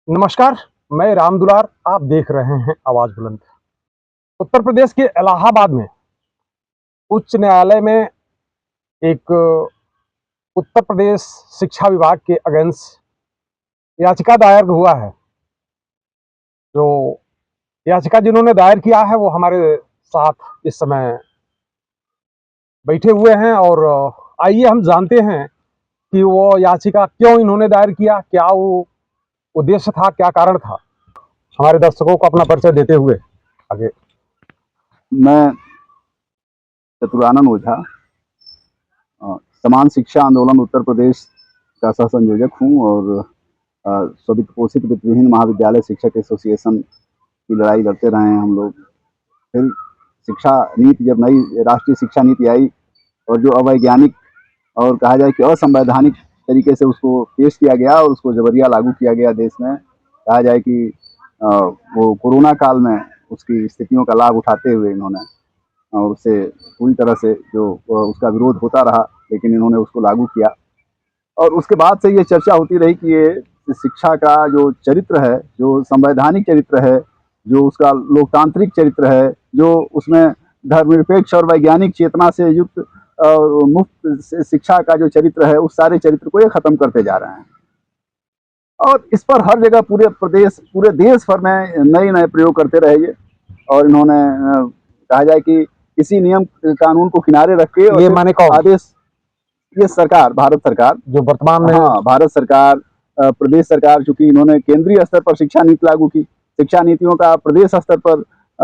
नमस्कार, मैं राम दुलार, आप देख रहे हैं आवाज बुलंद। उत्तर प्रदेश के इलाहाबाद में उच्च न्यायालय में एक उत्तर प्रदेश शिक्षा विभाग के अगेंस्ट याचिका दायर हुआ है। जो याचिका जिन्होंने दायर किया है वो हमारे साथ इस समय बैठे हुए हैं और आइए हम जानते हैं कि वो याचिका क्यों इन्होंने दायर किया, क्या वो उद्देश्य था, क्या कारण था। हमारे दर्शकों को अपना परिचय देते हुए आगे। मैं चतुरानंद ओझा समान शिक्षा आंदोलन उत्तर प्रदेश का सह संयोजक हूँ और स्ववित्त पोषित वित्तविहीन महाविद्यालय शिक्षक एसोसिएशन की लड़ाई लड़ते रहे हैं हम लोग। फिर शिक्षा नीति जब नई राष्ट्रीय शिक्षा नीति आई और जो अवैज्ञानिक और कहा जाए कि असंवैधानिक तरीके से उसको पेश किया गया और उसको जबरिया लागू किया गया देश में, कहा जाए कि वो कोरोना काल में उसकी स्थितियों का लाभ उठाते हुए इन्होंने और उससे पूरी तरह से जो उसका विरोध होता रहा, लेकिन इन्होंने उसको लागू किया। और उसके बाद से ये चर्चा होती रही कि ये शिक्षा का जो चरित्र है, जो संवैधानिक चरित्र है, जो उसका लोकतांत्रिक चरित्र है, जो उसमें धर्मनिरपेक्ष और वैज्ञानिक चेतना से युक्त और मुफ्त शिक्षा का जो चरित्र है, उस सारे चरित्र को ये खत्म करते जा रहे हैं। और इस पर हर जगह पूरे देश भर में नए नए प्रयोग करते रहे ये। और इन्होंने कहा जाए कि किसी नियम कानून को किनारे रख के ये माने कौन? आदेश, ये सरकार, भारत सरकार जो वर्तमान में, हाँ, भारत सरकार, प्रदेश सरकार, चूंकि इन्होंने केंद्रीय स्तर पर शिक्षा नीति लागू की, शिक्षा नीतियों का प्रदेश स्तर पर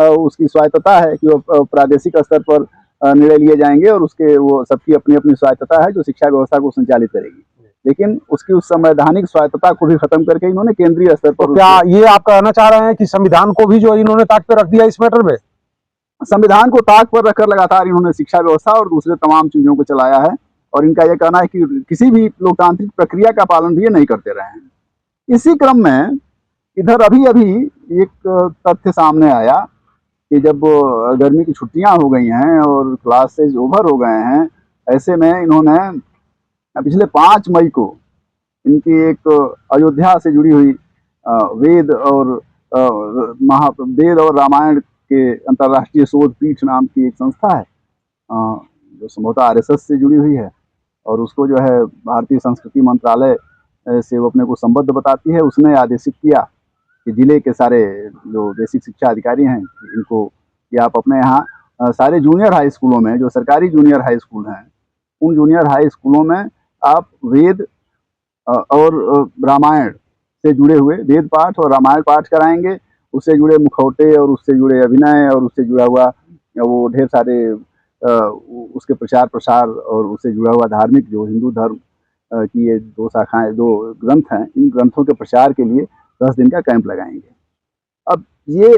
उसकी स्वायत्तता है कि वो प्रादेशिक स्तर पर निर्णय लिए जाएंगे और उसके वो सबकी अपनी अपनी स्वायत्तता है जो शिक्षा व्यवस्था को संचालित करेगी। लेकिन उसकी उस संवैधानिक स्वायत्तता को भी खत्म करके इन्होंने केंद्रीय स्तर पर, तो क्या ये आप कहना चाह रहे हैं कि संविधान को भी जो इन्होंने ताक पे रख दिया इस मैटर में? संविधान को ताक पर रखकर लगातार इन्होंने शिक्षा व्यवस्था और दूसरे तमाम चीजों को चलाया है। और इनका यह कहना है कि किसी भी लोकतांत्रिक प्रक्रिया का पालन भी ये नहीं करते रहे हैं। इसी क्रम में इधर अभी अभी एक तथ्य सामने आया कि जब गर्मी की छुट्टियां हो गई हैं और क्लासेज ओवर हो गए हैं, ऐसे में इन्होंने पिछले 5 मई को इनकी एक अयोध्या से जुड़ी हुई वेद और रामायण के अंतर्राष्ट्रीय शोध पीठ नाम की एक संस्था है जो संभवतः आरएसएस से जुड़ी हुई है और उसको जो है भारतीय संस्कृति मंत्रालय से वो अपने को संबद्ध बताती है। उसने आदेशित किया कि जिले के सारे जो बेसिक शिक्षा अधिकारी हैं इनको कि आप अपने यहाँ सारे जूनियर हाई स्कूलों में, जो सरकारी जूनियर हाई स्कूल हैं, उन जूनियर हाई स्कूलों में आप वेद और रामायण से जुड़े हुए वेद पाठ और रामायण पाठ कराएंगे। उससे जुड़े मुखौटे और उससे जुड़े अभिनय और उससे जुड़ा हुआ वो ढेर सारे उसके प्रचार प्रसार और उससे जुड़ा हुआ धार्मिक, जो हिंदू धर्म की ये 2 शाखाएं, 2 ग्रंथ हैं, इन ग्रंथों के प्रचार के लिए 10 दिन का कैंप लगाएंगे। अब ये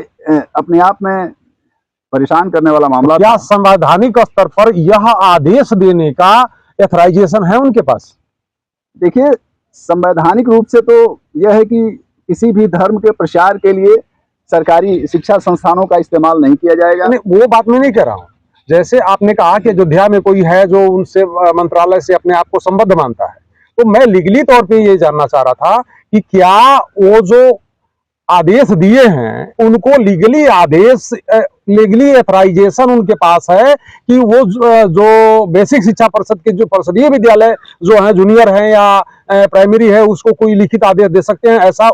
अपने आप में परेशान करने वाला मामला। क्या संवैधानिक स्तर पर यह आदेश देने का एथराइजेशन है उनके पास? देखिए, संवैधानिक रूप से तो यह है कि किसी भी धर्म के प्रचार के लिए सरकारी शिक्षा संस्थानों का इस्तेमाल नहीं किया जाएगा। नहीं, वो बात मैं नहीं कह रहा हूँ। जैसे आपने कहा कि अयोध्या में कोई है जो उनसे मंत्रालय से अपने आप को संबद्ध मानता है, तो मैं लीगली तौर पे ये जानना चाह रहा था कि क्या वो जो आदेश दिए हैं उनको लीगली एथराइजेशन उनके पास है कि वो जो बेसिक शिक्षा परिषद के जो परिषदीय विद्यालय जो है, जूनियर है या प्राइमरी है, उसको कोई लिखित आदेश दे सकते हैं, ऐसा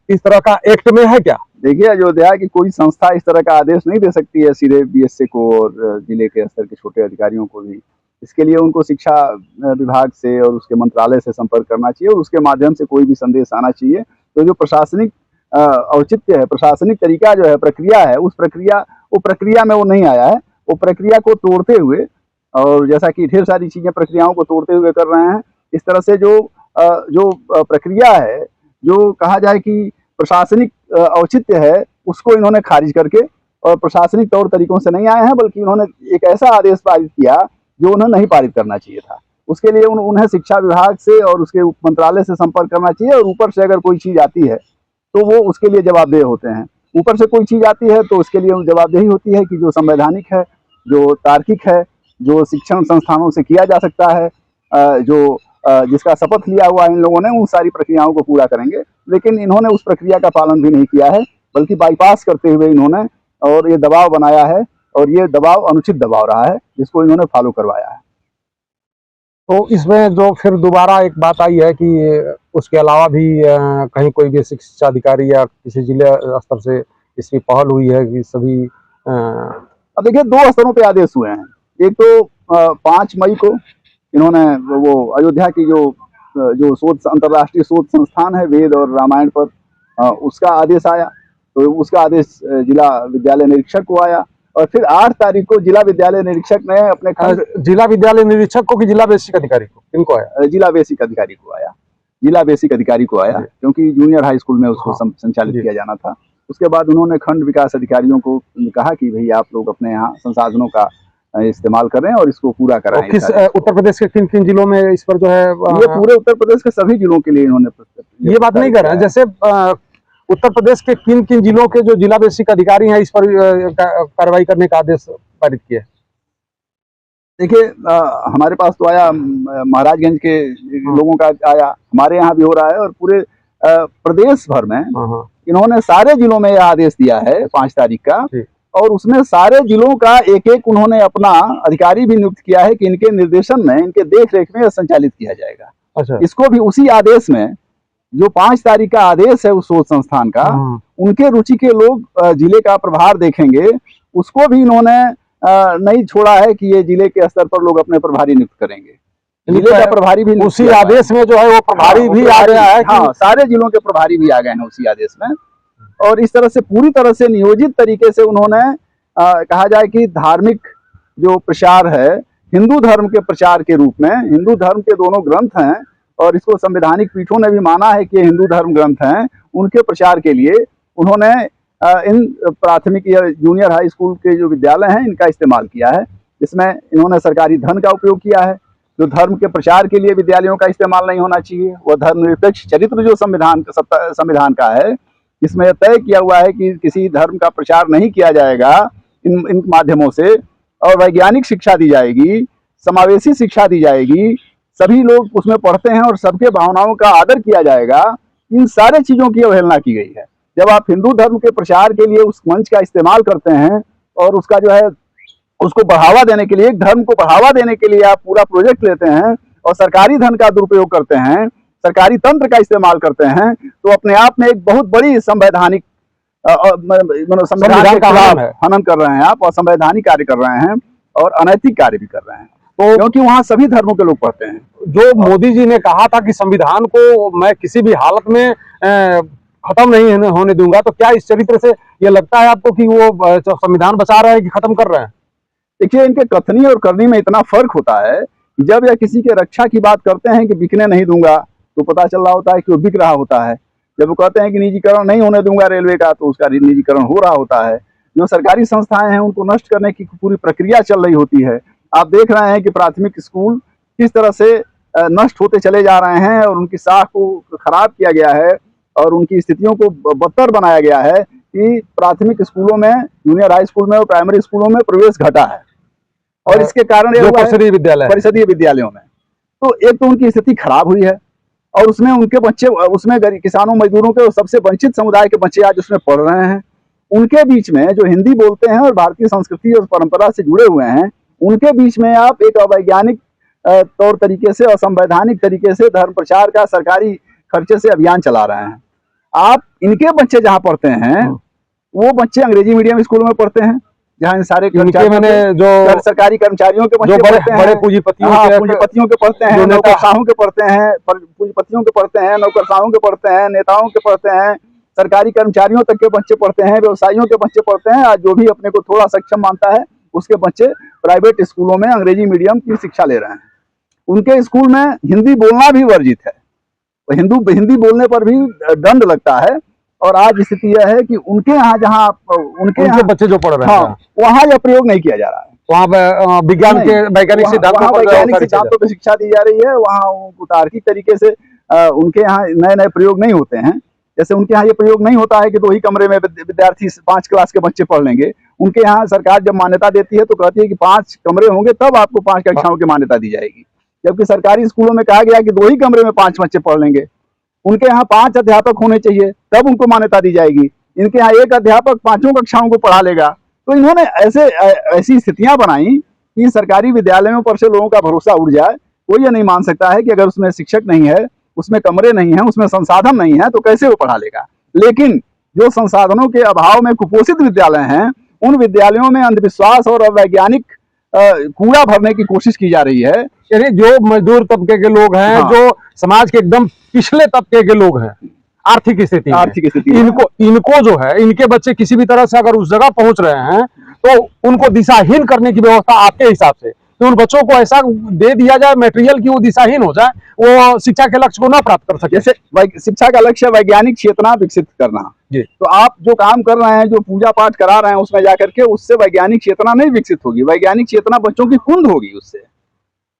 इस तरह का एक्ट में है क्या? देखिए, अयोध्या की कोई संस्था इस तरह का आदेश नहीं दे सकती है सीधे बीएसए को और जिले के स्तर के छोटे अधिकारियों को भी। इसके लिए उनको शिक्षा विभाग से और उसके मंत्रालय से संपर्क करना चाहिए और उसके माध्यम से कोई भी संदेश आना चाहिए। तो जो प्रशासनिक औचित्य है, प्रशासनिक तरीका जो है, प्रक्रिया है, वो प्रक्रिया में वो नहीं आया है। वो प्रक्रिया को तोड़ते हुए, और जैसा कि ढेर सारी चीजें प्रक्रियाओं को तोड़ते हुए कर रहे हैं, इस तरह से जो प्रक्रिया है, जो कहा जाए कि प्रशासनिक औचित्य है, उसको इन्होंने खारिज करके और प्रशासनिक तौर तरीकों से नहीं आए हैं, बल्कि इन्होंने एक ऐसा आदेश पारित किया जो उन्हें नहीं पारित करना चाहिए था। उसके लिए उन्हें शिक्षा विभाग से और उसके मंत्रालय से संपर्क करना चाहिए और ऊपर से अगर कोई चीज आती है तो वो उसके लिए जवाबदेह होते हैं। ऊपर से कोई चीज आती है तो उसके लिए जवाबदेही होती है कि जो संवैधानिक है, जो तार्किक है, जो शिक्षण संस्थानों से किया जा सकता है, जो जिसका शपथ लिया हुआ इन लोगों ने, उन सारी प्रक्रियाओं को पूरा करेंगे। लेकिन इन्होंने उस प्रक्रिया का पालन भी नहीं किया है, बल्कि बाईपास करते हुए इन्होंने और ये दबाव बनाया है, और ये दबाव अनुचित दबाव रहा है जिसको इन्होंने फॉलो करवाया है। तो इसमें जो फिर दोबारा एक बात आई है कि उसके अलावा भी कहीं कोई भी शिक्षा अधिकारी या किसी जिले स्तर से इसकी पहल हुई है कि सभी अब देखिए 2 स्तरों पे आदेश हुए हैं। एक तो 5 मई को इन्होंने वो अयोध्या की जो शोध अंतर्राष्ट्रीय शोध संस्थान है वेद और रामायण पर, उसका आदेश आया। तो उसका आदेश जिला विद्यालय निरीक्षक को आया, और फिर 8 तारीख को जिला विद्यालय निरीक्षक ने अपने खंड, जिला विद्यालय निरीक्षक को कि जिला बेसिक अधिकारी को, किनको आया? जिला बेसिक अधिकारी को आया, जिला बेसिक अधिकारी को आया, क्योंकि जूनियर हाई स्कूल में उसको संचालित किया जाना था। उसके बाद उन्होंने खंड विकास अधिकारियों को कहा कि भाई आप लोग अपने यहाँ संसाधनों का इस्तेमाल करें और इसको पूरा कराएं। किस उत्तर प्रदेश के किन किन जिलों में इस पर जो है? ये पूरे उत्तर प्रदेश के सभी जिलों के लिए इन्होंने ये बात नहीं कर रहे हैं, जैसे उत्तर प्रदेश के किन किन जिलों के जो जिला बेसिक अधिकारी हैं इस पर कार्रवाई करने का आदेश पारित किया? देखिए हमारे पास तो आया, महाराजगंज के लोगों का आया, हमारे यहाँ भी हो रहा है, और पूरे प्रदेश भर में इन्होंने सारे जिलों में यह आदेश दिया है 5 तारीख का, और उसमें सारे जिलों का एक एक उन्होंने अपना अधिकारी भी नियुक्त किया है कि इनके निर्देशन में, इनके देख रेख में संचालित किया जाएगा। अच्छा। इसको भी उसी आदेश में, जो 5 तारीख का आदेश है उस शोध संस्थान का, उनके रुचि के लोग जिले का प्रभार देखेंगे, उसको भी इन्होंने नहीं छोड़ा है कि ये जिले के स्तर पर लोग अपने प्रभारी नियुक्त करेंगे। जिले का प्रभारी भी उसी आदेश में जो है वो प्रभारी भी आ गया है। हाँ, सारे जिलों के प्रभारी भी आ गए हैं उसी आदेश में, और इस तरह से पूरी तरह से नियोजित तरीके से उन्होंने कहा जाए कि धार्मिक जो प्रचार है, हिंदू धर्म के प्रचार के रूप में, हिंदू धर्म के दोनों ग्रंथ हैं और इसको संवैधानिक पीठों ने भी माना है कि हिंदू धर्म ग्रंथ हैं, उनके प्रचार के लिए उन्होंने इन प्राथमिक या जूनियर हाई स्कूल के जो विद्यालय हैं इनका इस्तेमाल किया है। इसमें इन्होंने सरकारी धन का उपयोग किया है, जो धर्म के प्रचार के लिए विद्यालयों का इस्तेमाल नहीं होना चाहिए। वह धर्मनिरपेक्ष चरित्र जो संविधान का है, इसमें तय किया हुआ है कि किसी धर्म का प्रचार नहीं किया जाएगा इन माध्यमों से, और वैज्ञानिक शिक्षा दी जाएगी, समावेशी शिक्षा दी जाएगी, सभी लोग उसमें पढ़ते हैं और सबके भावनाओं का आदर किया जाएगा। इन सारे चीजों की अवहेलना की गई है। जब आप हिंदू धर्म के प्रचार के लिए उस मंच का इस्तेमाल करते हैं और उसका जो है उसको बढ़ावा देने के लिए, एक धर्म को बढ़ावा देने के लिए आप पूरा प्रोजेक्ट लेते हैं और सरकारी धन का दुरुपयोग करते हैं, सरकारी तंत्र का इस्तेमाल करते हैं, तो अपने आप में एक बहुत बड़ी संवैधानिक संविधान का हनन कर रहे हैं आप, और संवैधानिक कार्य कर रहे हैं और अनैतिक कार्य भी कर रहे हैं। तो क्योंकि वहाँ सभी धर्मों के लोग पढ़ते हैं। जो मोदी जी ने कहा था कि संविधान को मैं किसी भी हालत में खत्म नहीं होने दूंगा, तो क्या इस चरित्र से ये लगता है आपको कि वो संविधान बचा रहे हैं कि खत्म कर रहे हैं? देखिए, इनके कथनी और करनी में इतना फर्क होता है कि जब यह किसी के रक्षा की बात करते हैं कि बिकने नहीं दूंगा, तो पता चल रहा होता है कि वो बिक रहा होता है। जब वो कहते हैं कि निजीकरण नहीं होने दूंगा रेलवे का, तो उसका निजीकरण हो रहा होता है। जो सरकारी संस्थाएं हैं उनको नष्ट करने की पूरी प्रक्रिया चल रही होती है। आप देख रहे हैं कि प्राथमिक स्कूल किस तरह से नष्ट होते चले जा रहे हैं, और उनकी साख को खराब किया गया है और उनकी स्थितियों को बदतर बनाया गया है कि प्राथमिक स्कूलों में, जूनियर हाई स्कूल में और प्राइमरी स्कूलों में प्रवेश घटा है, और इसके कारण परिषदीय विद्यालयों में तो एक तो उनकी स्थिति खराब हुई है, और उसमें उनके बच्चे, उसमें किसानों मजदूरों के सबसे वंचित समुदाय के बच्चे आज उसमें पढ़ रहे हैं। उनके बीच में जो हिंदी बोलते हैं और भारतीय संस्कृति और परंपरा से जुड़े हुए हैं, उनके बीच में आप एक अवैज्ञानिक तौर तरीके से, असंवैधानिक तरीके से धर्म प्रचार का सरकारी खर्चे से अभियान चला रहे हैं। आप इनके बच्चे जहाँ पढ़ते हैं, वो बच्चे अंग्रेजी मीडियम स्कूलों में पढ़ते हैं, जहाँ इन सारे जो सरकारी कर्मचारियों के बच्चे बड़े पूंजीपतियों के पढ़ते हैं, नौकरशाहों के पढ़ते हैं, पूंजीपतियों के पढ़ते हैं, नौकरशाहों के पढ़ते हैं, नेताओं के पढ़ते हैं, सरकारी कर्मचारियों तक के बच्चे पढ़ते हैं, व्यवसायियों के बच्चे पढ़ते हैं। आज जो भी अपने को थोड़ा सक्षम मानता है, उसके बच्चे प्राइवेट स्कूलों में अंग्रेजी मीडियम की शिक्षा ले रहे हैं। उनके स्कूल में हिंदी बोलना भी वर्जित है, हिंदी बोलने पर भी दंड लगता है। और आज स्थिति यह है कि उनके यहाँ, जहाँ उनके बच्चे जो पढ़ रहे हैं, वहाँ यह प्रयोग नहीं किया जा रहा है। वहाँ विज्ञान के वैज्ञानिक सिद्धांतों पर शिक्षा दी जा रही है। वहाँ तार्किक तरीके से उनके यहाँ नए नए प्रयोग नहीं होते हैं। जैसे उनके यहाँ ये प्रयोग नहीं होता है कि 2 ही कमरे में विद्यार्थी 5 क्लास के बच्चे पढ़ लेंगे। उनके यहाँ सरकार जब मान्यता देती है तो कहती है कि 5 कमरे होंगे, तब आपको 5 कक्षाओं की मान्यता दी जाएगी। जबकि सरकारी स्कूलों में कहा गया कि 2 ही कमरे में 5 बच्चे पढ़ लेंगे। उनके यहाँ 5 अध्यापक होने चाहिए, तब उनको मान्यता दी जाएगी। इनके यहाँ 1 अध्यापक 5 कक्षाओं को पढ़ा लेगा। तो इन्होंने ऐसी स्थितियां बनाई कि सरकारी विद्यालयों पर से लोगों का भरोसा उड़ जाए। कोई ये नहीं मान सकता है कि अगर उसमें शिक्षक नहीं है, उसमें कमरे नहीं है, उसमें संसाधन नहीं है, तो कैसे वो पढ़ा लेगा। लेकिन जो संसाधनों के अभाव में कुपोषित विद्यालय हैं, उन विद्यालयों में अंधविश्वास और अवैज्ञानिक कूड़ा भरने की कोशिश की जा रही है। यानी जो मजदूर तबके के लोग हैं, हाँ। जो समाज के एकदम पिछले तबके के लोग हैं, आर्थिक स्थिति इनको जो है, इनके बच्चे किसी भी तरह से अगर उस जगह पहुंच रहे हैं तो उनको दिशाहीन करने की व्यवस्था आपके हिसाब से, तो उन बच्चों को ऐसा दे दिया जाए मटेरियल कि वो दिशाहीन हो जाए, वो शिक्षा के लक्ष्य को ना प्राप्त कर सके। जैसे शिक्षा का लक्ष्य वैज्ञानिक चेतना विकसित करना जी। तो आप जो काम कर रहे हैं, जो पूजा पाठ करा रहे हैं, उसमें जाकर के उससे वैज्ञानिक चेतना नहीं विकसित होगी। वैज्ञानिक चेतना बच्चों की कुंद होगी।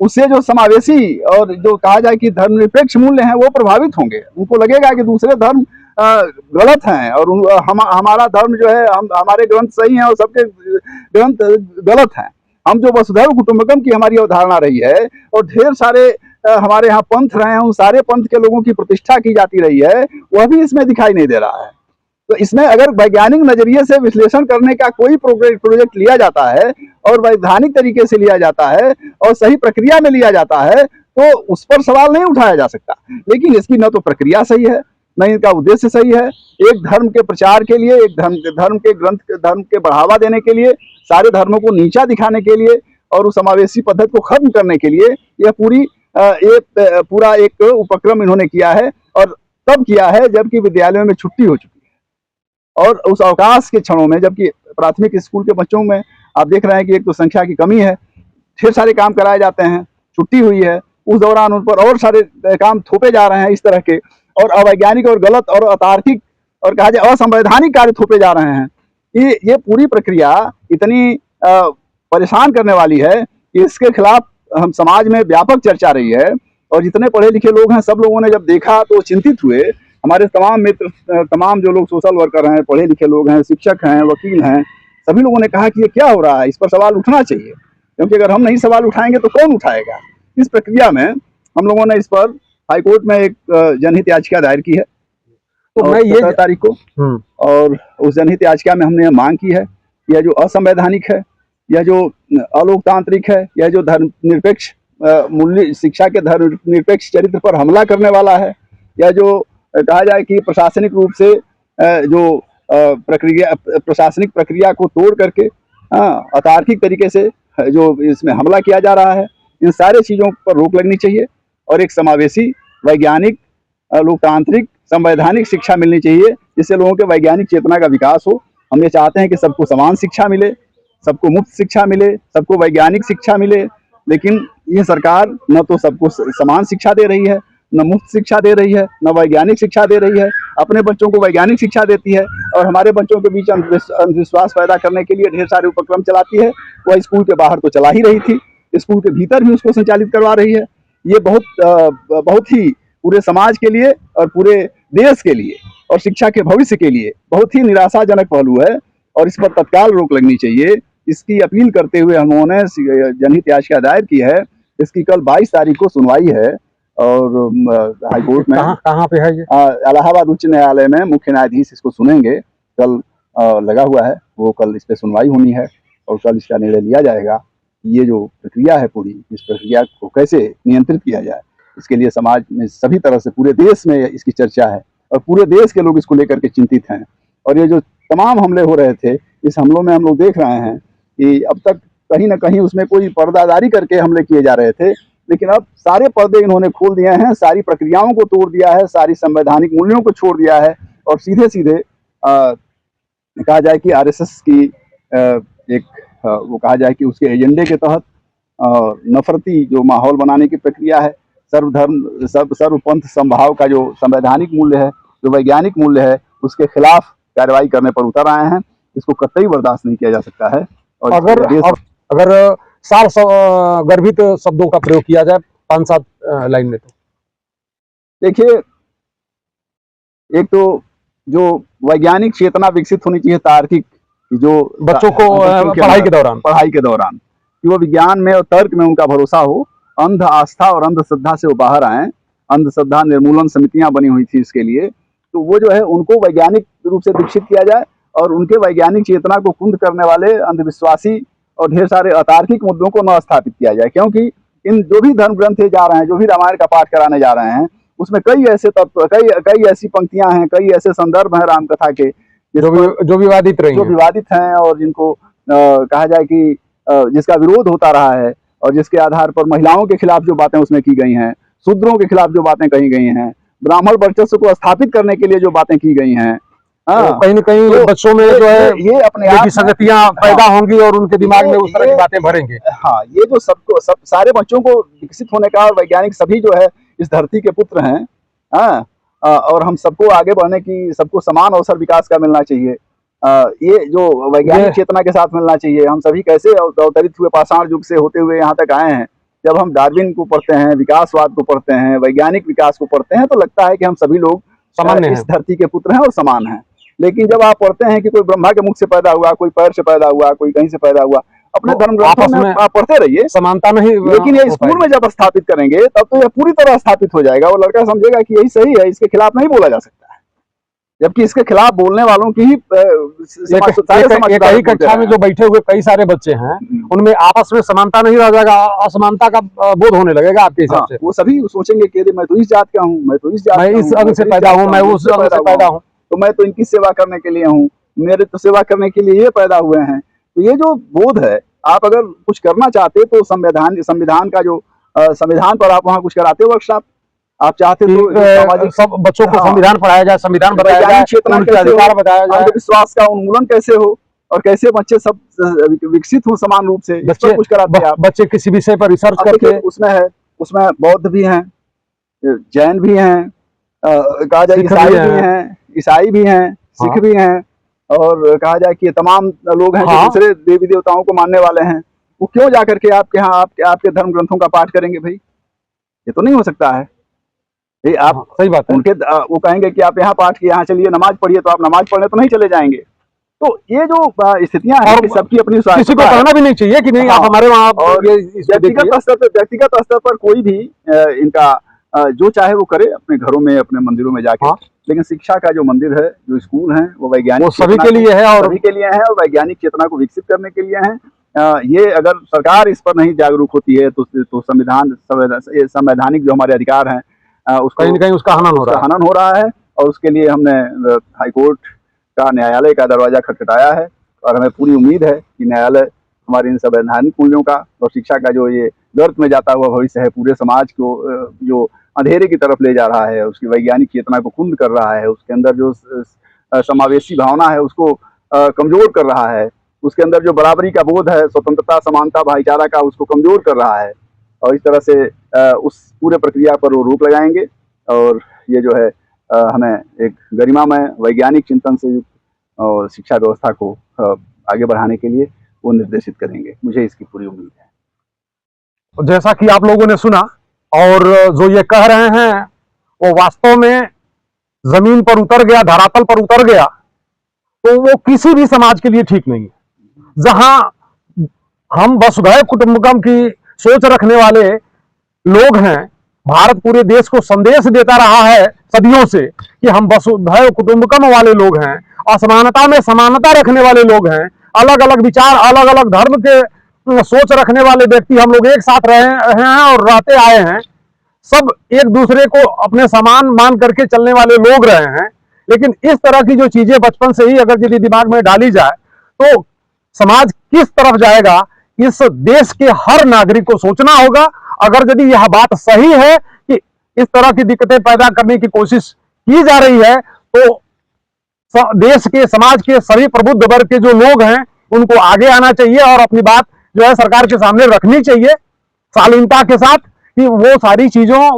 उससे जो समावेशी और जो कहा जाए कि धर्मनिरपेक्ष मूल्य हैं वो प्रभावित होंगे। उनको लगेगा कि दूसरे धर्म गलत हैं और हमारा धर्म जो है, हमारे ग्रंथ सही हैं और सबके ग्रंथ गलत हैं। हम जो वसुधैव कुटुंबकम की हमारी अवधारणा रही है और ढेर सारे हमारे यहाँ पंथ रहे हैं, उन सारे पंथ के लोगों की प्रतिष्ठा की जाती रही है, वह भी इसमें दिखाई नहीं दे रहा है। तो इसमें अगर वैज्ञानिक नजरिए से विश्लेषण करने का कोई प्रोजेक्ट लिया जाता है और वैधानिक तरीके से लिया जाता है और सही प्रक्रिया में लिया जाता है, तो उस पर सवाल नहीं उठाया जा सकता। लेकिन इसकी न तो प्रक्रिया सही है, न इनका उद्देश्य सही है। एक धर्म के प्रचार के लिए, एक धर्म के बढ़ावा देने के लिए, सारे धर्मों को नीचा दिखाने के लिए और उस समावेशी पद्धति को खत्म करने के लिए यह पूरा एक उपक्रम इन्होंने किया है। और तब किया है जबकि विद्यालयों में छुट्टी हो चुकी है। और उस अवकाश के क्षणों में, जबकि प्राथमिक स्कूल के बच्चों में आप देख रहे हैं कि एक तो संख्या की कमी है, ढेर सारे काम कराए जाते हैं, छुट्टी हुई है, उस दौरान उन पर और सारे काम थोपे जा रहे हैं इस तरह के, और अवैज्ञानिक और गलत और अतार्किक और कहा जाए असंवैधानिक कार्य थोपे जा रहे हैं। ये पूरी प्रक्रिया इतनी परेशान करने वाली है कि इसके खिलाफ हम समाज में व्यापक चर्चा रही है। और जितने पढ़े लिखे लोग हैं, सब लोगों ने जब देखा तो चिंतित हुए। हमारे तमाम मित्र, तमाम जो लोग सोशल वर्कर हैं, पढ़े लिखे लोग हैं, शिक्षक हैं, वकील हैं, सभी लोगों ने कहा कि ये क्या हो रहा है, इस पर सवाल उठना चाहिए, क्योंकि अगर हम नहीं सवाल उठाएंगे तो कौन उठाएगा। इस प्रक्रिया में हम लोगों ने इस पर हाईकोर्ट में एक जनहित याचिका दायर की है, तो मैं ये तारीख को, और उस जनहित याचिका में हमने मांग की है, यह जो असंवैधानिक है, यह जो अलोकतांत्रिक है, यह जो धर्मनिरपेक्ष मूल्य, शिक्षा के धर्मनिरपेक्ष चरित्र पर हमला करने वाला है, यह जो कहा जाए कि प्रशासनिक रूप से जो प्रशासनिक प्रक्रिया को तोड़ करके अतार्किक तरीके से जो इसमें हमला किया जा रहा है, इन सारे चीज़ों पर रोक लगनी चाहिए और एक समावेशी, वैज्ञानिक, लोकतांत्रिक, संवैधानिक शिक्षा मिलनी चाहिए, जिससे लोगों के वैज्ञानिक चेतना का विकास हो। हम ये चाहते हैं कि सबको समान शिक्षा मिले, सबको मुफ्त शिक्षा मिले, सबको वैज्ञानिक शिक्षा मिले, लेकिन ये सरकार न तो सबको समान शिक्षा दे रही है, न मुफ्त शिक्षा दे रही है, न वैज्ञानिक शिक्षा दे रही है। अपने बच्चों को वैज्ञानिक शिक्षा देती है और हमारे बच्चों के बीच अंधविश्वास पैदा करने के लिए ढेर सारे उपक्रम चलाती है। वह स्कूल के बाहर तो चला ही रही थी, स्कूल के भीतर भी उसको संचालित करवा रही है। ये बहुत ही पूरे समाज के लिए और पूरे देश के लिए और शिक्षा के भविष्य के लिए बहुत ही निराशाजनक पहलू है और इस पर तत्काल रोक लगनी चाहिए। इसकी अपील करते हुए हम लोगों ने जनहित याचिका दायर की है। इसकी कल 22 तारीख को सुनवाई है और हाईकोर्ट में, कहाँ पे है ये? इलाहाबाद उच्च न्यायालय में मुख्य न्यायाधीश इसको सुनेंगे। कल लगा हुआ है, वो कल इस पे सुनवाई होनी है और कल इसका निर्णय लिया जाएगा। ये जो प्रक्रिया है पूरी, इस प्रक्रिया को कैसे नियंत्रित किया जाए, इसके लिए समाज में सभी तरह से, पूरे देश में इसकी चर्चा है और पूरे देश के लोग इसको लेकर के चिंतित हैं। और ये जो तमाम हमले हो रहे थे, इस हमलों में हम लोग देख रहे हैं कि अब तक कहीं ना कहीं उसमें कोई पर्दादारी करके हमले किए जा रहे थे, लेकिन अब सारे पर्दे इन्होंने खोल दिए हैं, सारी प्रक्रियाओं को तोड़ दिया है, सारी संवैधानिक मूल्यों को छोड़ दिया है और सीधे सीधे कहा जाए कि आरएसएस की वो कहा जाए कि उसके एजेंडे के तहत नफरती जो माहौल बनाने की प्रक्रिया है, सर्वधर्म सर्वपंथ समभाव का जो संवैधानिक मूल्य है, जो वैज्ञानिक मूल्य है, उसके खिलाफ कार्रवाई करने पर उतर आए हैं। इसको कतई बर्दाश्त नहीं किया जा सकता है। और अगर साफ गर्भित शब्दों का प्रयोग किया जाए 5-7 लाइन में, तो देखिए, एक तो जो वैज्ञानिक चेतना विकसित होनी चाहिए, तार्किक, जो बच्चों को पढ़ाई के दौरान कि वो विज्ञान में और तर्क में उनका भरोसा हो अंध आस्था और अंधश्रद्धा से वो बाहर आए। अंधश्रद्धा निर्मूलन समितियां बनी हुई थी इसके लिए, तो वो जो है उनको वैज्ञानिक रूप से दीक्षित किया जाए और उनके वैज्ञानिक चेतना को कुंद करने वाले अंधविश्वासी और ढेर सारे अतार्किक मुद्दों को न स्थापित किया जाए। क्योंकि इन जो भी धर्म ग्रंथ जा रहे हैं, जो भी रामायण का पाठ कराने जा रहे हैं, उसमें कई ऐसे तत्व, कई ऐसी पंक्तियां हैं, कई ऐसे संदर्भ हैं राम कथा के जो विवादित हैं और जिनको कहा जाए कि जिसका विरोध होता रहा है और जिसके आधार पर महिलाओं के खिलाफ जो बातें उसमें की गई हैं, शूद्रों के खिलाफ जो बातें कही गई हैं, ब्राह्मण वर्चस्व को स्थापित करने के लिए जो बातें की गई हैं, तो कहीं न कहीं तो बच्चों में जो है ये अपने आप संगतियां पैदा होंगी और उनके दिमाग में उस तरह की बातें भरेंगे। हाँ, ये जो सारे बच्चों को विकसित होने का, और वैज्ञानिक सभी जो है इस धरती के पुत्र हैं। हाँ, और हम सबको आगे बढ़ने की, सबको समान अवसर विकास का मिलना चाहिए। ये जो वैज्ञानिक चेतना के साथ मिलना चाहिए। हम सभी कैसे अवतरित हुए पाषाण युग से होते हुए यहाँ तक आए हैं। जब हम डार्विन को पढ़ते हैं, विकासवाद को पढ़ते हैं, वैज्ञानिक विकास को पढ़ते हैं, तो लगता है कि हम सभी लोग सामान्य इस धरती के पुत्र हैं और समान हैं। लेकिन जब आप पढ़ते हैं कि कोई ब्रह्मा के मुख से पैदा हुआ, कोई पैर से पैदा हुआ, कोई कहीं से पैदा हुआ, अपने धर्म ग्रंथों में आप पढ़ते रहिए, समानता नहीं। लेकिन ये स्कूल में जब स्थापित करेंगे तब तो यह पूरी तरह स्थापित हो जाएगा। वो लड़का समझेगा कि यही सही है, इसके खिलाफ नहीं बोला जा सकता है, जबकि इसके खिलाफ बोलने वालों की ही कई कक्षा में जो बैठे हुए कई सारे बच्चे हैं, उनमें आपस में समानता नहीं रह जाएगा, असमानता का बोध होने लगेगा आपके हिसाब से। वो सभी सोचेंगे कि मैं तो इस जात का हूँ, मैं तो इस जात, मैं इस अंग से पैदा हूँ, मैं उस अंग से पैदा हूँ, तो मैं तो इनकी सेवा करने के लिए हूँ, मेरे तो सेवा करने के लिए ये पैदा हुए हैं। तो ये जो बोध है, आप अगर कुछ करना चाहते तो संविधान का जो संविधान पर आप वहाँ कुछ कराते वर्कशॉप, आप चाहते तो सब बच्चों को संविधान पढ़ाया जाए, संविधान बताया जाए, उनके अधिकार बताया जाए, अंधविश्वास का उन्मूलन कैसे हो और कैसे बच्चे सब विकसित हो समान रूप से, बच्चे कुछ कराते हैं। बच्चे किसी विषय पर रिसर्च करके, उसमें बौद्ध भी हैं, जैन भी हैं, कहा जाए ईसाई भी हैं, सिख भी हैं, और कहा जाए कि तमाम लोग हैं जो दूसरे देवी देवताओं को मानने वाले हैं। वो क्यों जाकर के आपके यहाँ आपके धर्म ग्रंथों का पाठ करेंगे भाई? ये तो नहीं हो सकता है। ये आप सही बात है। उनके वो कहेंगे कि आप यहाँ पाठ किए, यहाँ चलिए नमाज पढ़िए, तो आप नमाज पढ़ने तो नहीं चले जाएंगे। तो ये जो स्थितियां हैं कि सबकी अपनी, किसी को कहना भी नहीं चाहिए कि नहीं आप हमारे वहाँ। व्यक्तिगत स्तर पर कोई भी इनका जो चाहे वो करे अपने घरों में, अपने मंदिरों में जाके। लेकिन शिक्षा का जो मंदिर है, जो स्कूल है, वो वैज्ञानिक सभी के लिए है, और सभी के लिए है, और वैज्ञानिक चेतना को विकसित करने के लिए है। ये अगर सरकार इस पर नहीं जागरूक होती है तो संवैधानिक जो हमारे अधिकार हैं, कहीं न कहीं उसका हनन हो रहा है। और उसके लिए हमने हाईकोर्ट का, न्यायालय का दरवाजा खटखटाया है, और हमें पूरी उम्मीद है कि न्यायालय हमारे इन संवैधानिक मूल्यों का और शिक्षा का जो ये गर्त में जाता हुआ भविष्य है, पूरे समाज को जो अंधेरे की तरफ ले जा रहा है, उसकी वैज्ञानिक चेतना को कुंद कर रहा है, उसके अंदर जो समावेशी भावना है उसको कमजोर कर रहा है, उसके अंदर जो बराबरी का बोध है, स्वतंत्रता, समानता, भाईचारा का, उसको कमजोर कर रहा है। और इस तरह से उस पूरे प्रक्रिया पर वो रोक लगाएंगे, और ये जो है हमें एक गरिमामय वैज्ञानिक चिंतन से युक्त और शिक्षा व्यवस्था को आगे बढ़ाने के लिए वो निर्देशित करेंगे। मुझे इसकी पूरी उम्मीद है। जैसा कि आप लोगों ने सुना, और जो ये कह रहे हैं वो वास्तव में जमीन पर उतर गया, धरातल पर उतर गया, तो वो किसी भी समाज के लिए ठीक नहीं है। जहां हम वसुधैव कुटुंबकम की सोच रखने वाले लोग हैं, भारत पूरे देश को संदेश देता रहा है सदियों से कि हम वसुधैव कुटुंबकम वाले लोग हैं, असमानता में समानता रखने वाले लोग हैं, अलग अलग विचार, अलग अलग धर्म के सोच रखने वाले व्यक्ति हम लोग एक साथ रहे हैं और रहते आए हैं, सब एक दूसरे को अपने समान मान करके चलने वाले लोग रहे हैं। लेकिन इस तरह की जो चीजें बचपन से ही अगर यदि दिमाग में डाली जाए तो समाज किस तरफ जाएगा, इस देश के हर नागरिक को सोचना होगा। अगर यदि यह बात सही है कि इस तरह की दिक्कतें पैदा करने की कोशिश की जा रही है, तो देश के, समाज के सभी प्रबुद्ध वर्ग के जो लोग हैं उनको आगे आना चाहिए और अपनी बात जो है सरकार के सामने रखनी चाहिए शालीनता के साथ, कि वो सारी चीजों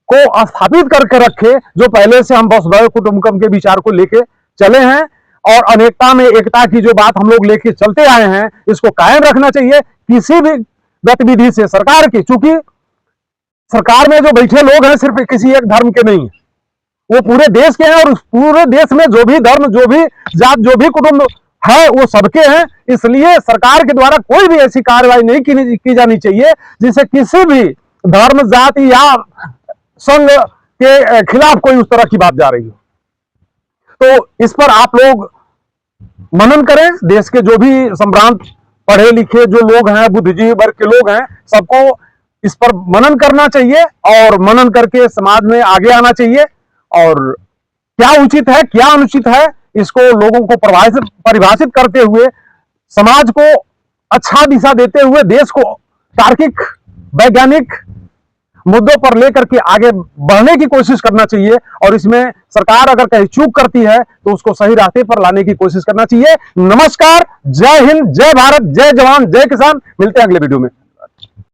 को स्थापित करके रखे जो पहले से हम वसुधैव कुटुंबकम के विचार को लेके चले हैं, और अनेकता में एकता की जो बात हम लोग लेके चलते आए हैं, इसको कायम रखना चाहिए। किसी भी गतिविधि से सरकार की, चूंकि सरकार में जो बैठे लोग हैं सिर्फ किसी एक धर्म के नहीं है, वो पूरे देश के हैं, और पूरे देश में जो भी धर्म, जो भी जात, जो भी कुटुंब है वो सबके हैं। इसलिए सरकार के द्वारा कोई भी ऐसी कार्रवाई नहीं की जानी चाहिए जिससे किसी भी धर्म, जाति या संघ के खिलाफ कोई उस तरह की बात जा रही हो। तो इस पर आप लोग मनन करें। देश के जो भी संभ्रांत पढ़े लिखे जो लोग हैं, बुद्धिजीवी वर्ग के लोग हैं, सबको इस पर मनन करना चाहिए और मनन करके समाज में आगे आना चाहिए। और क्या उचित है, क्या अनुचित है, इसको लोगों को परिभाषित करते हुए समाज को अच्छा दिशा देते हुए देश को तार्किक वैज्ञानिक मुद्दों पर लेकर के आगे बढ़ने की कोशिश करना चाहिए। और इसमें सरकार अगर कहीं चूक करती है तो उसको सही रास्ते पर लाने की कोशिश करना चाहिए। नमस्कार, जय हिंद, जय भारत, जय जवान, जय किसान। मिलते हैं अगले वीडियो में।